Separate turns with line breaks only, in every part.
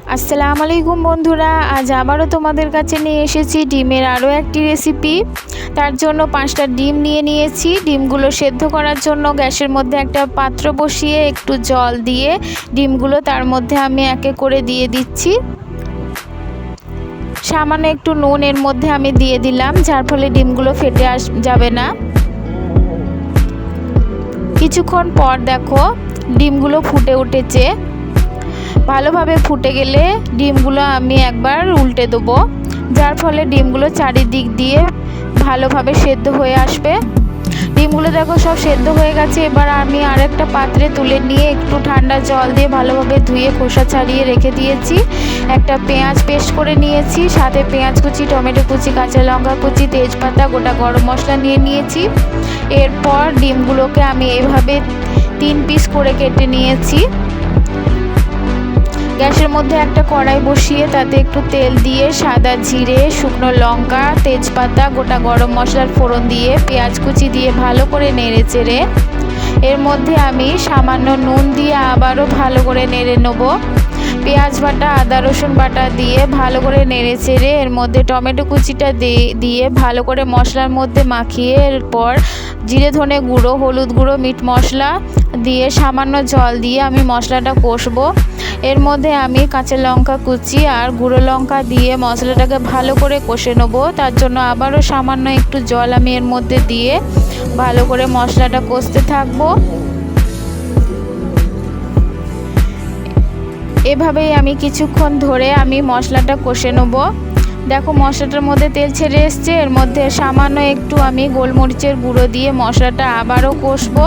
আসসালামু আলাইকুম বন্ধুরা, আজ আবারও তোমাদের কাছে নিয়ে এসেছি ডিমের আরও একটি রেসিপি। তার জন্য 5টা ডিম নিয়ে নিয়েছি। ডিমগুলো সেদ্ধ করার জন্য গ্যাসের মধ্যে একটা পাত্র বসিয়ে একটু জল দিয়ে ডিমগুলো তার মধ্যে আমি একে করে দিয়ে দিচ্ছি। সামান্য একটু নুন এর মধ্যে আমি দিয়ে দিলাম, যার ফলে ডিমগুলো ফেটে যাবে না। কিছুক্ষণ পর দেখো ডিমগুলো ফুটে উঠেছে। ভালোভাবে ফুটে গেলে ডিমগুলো আমি একবার উল্টে দেবো, যার ফলে ডিমগুলো চারিদিক দিয়ে ভালোভাবে সেদ্ধ হয়ে আসবে। ডিমগুলো দেখো সব সেদ্ধ হয়ে গেছে। এবার আমি আরেকটা পাত্রে তুলে নিয়ে একটু ঠান্ডা জল দিয়ে ভালোভাবে ধুয়ে খোসা ছাড়িয়ে রেখে দিয়েছি। একটা পেঁয়াজ পেস্ট করে নিয়েছি, সাথে পেঁয়াজ কুচি, টমেটো কুচি, কাঁচা লঙ্কা কুচি, তেজপাতা, গোটা গরম মশলা নিয়ে নিয়েছি। এরপর ডিমগুলোকে আমি এভাবে 3 পিস করে কেটে নিয়েছি। গ্যাসের মধ্যে একটা কড়াই বসিয়ে তাতে একটু তেল দিয়ে সাদা জিরে, শুকনো লঙ্কা, তেজপাতা, গোটা গরম মশলার ফোড়ন দিয়ে পেঁয়াজ কুচি দিয়ে ভালো করে নেড়ে চেড়ে এর মধ্যে আমি সামান্য নুন দিয়ে আবারও ভালো করে নেড়ে নেব। পেঁয়াজ বাটা, আদা রসুন বাটা দিয়ে ভালো করে নেড়ে চেড়ে এর মধ্যে টমেটো কুচিটা দিয়ে ভালো করে মশলার মধ্যে মাখিয়ে এরপর জিরে ধনে গুঁড়ো, হলুদ গুঁড়ো, মিট মশলা দিয়ে সামান্য জল দিয়ে আমি মশলাটা কষবো। এর মধ্যে আমি কাঁচা লঙ্কা কুচি আর গুঁড়ো লঙ্কা দিয়ে মশলাটাকে ভালো করে কষে নেব। তার জন্য আবারও সামান্য একটু জল আমি এর মধ্যে দিয়ে ভালো করে মশলাটা কষতে থাকবো। এভাবেই আমি কিছুক্ষণ ধরে আমি মশলাটা কষে নেব। দেখো মশলাটার মধ্যে তেল ছেড়ে এসছে। এর মধ্যে সামান্য একটু আমি গোলমরিচের গুঁড়ো দিয়ে মশলাটা আবারও কষবো।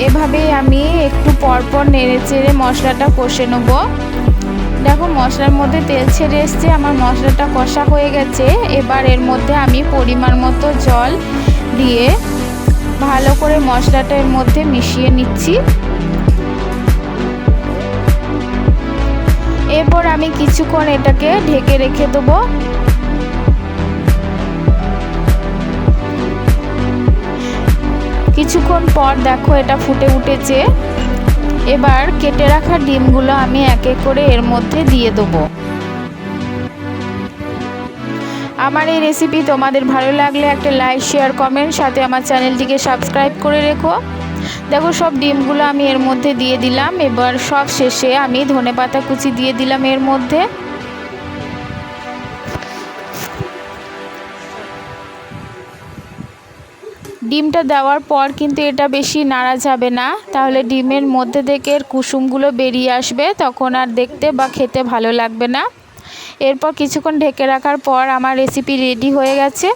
এভাবেই আমি একটু পরপর নেড়ে চেড়ে মশলাটা কষে নেব। দেখো মশলার মধ্যে তেল ছেড়ে এসছে, আমার মশলাটা কষা হয়ে গেছে। এবার এর মধ্যে আমি পরিমাণ মতো জল দিয়ে ভালো করে মশলাটা এর মধ্যে মিশিয়ে নিচ্ছি। এরপর আমি কিছুক্ষণ এটাকে ঢেকে রেখে দেবো। কিছুক্ষণ পর দেখো এটা ফুটে উঠেছে। এবার কেটে রাখা ডিমগুলো আমি এক এক করে এর মধ্যে দিয়ে দেবো। আমার এই রেসিপি তোমাদের ভালো লাগলে একটা লাইক, শেয়ার, কমেন্ট, সাথে আমার চ্যানেলটিকে সাবস্ক্রাইব করে রেখো। দেখো সব ডিমগুলো আমি এর মধ্যে দিয়ে দিলাম। এবার সব শেষে আমি ধনেপাতা কুচি দিয়ে দিলাম এর মধ্যে। ডিমটা দেওয়ার পর কিন্তু এটা বেশি নাড়া যাবে না, তাহলে ডিমের মধ্যে থেকে কুসুমগুলো বেরিয়ে আসবে, তখন আর দেখতে বা খেতে ভালো লাগবে না। এরপর কিছুক্ষণ ঢেকে রাখার পর আমার রেসিপি রেডি হয়ে গেছে।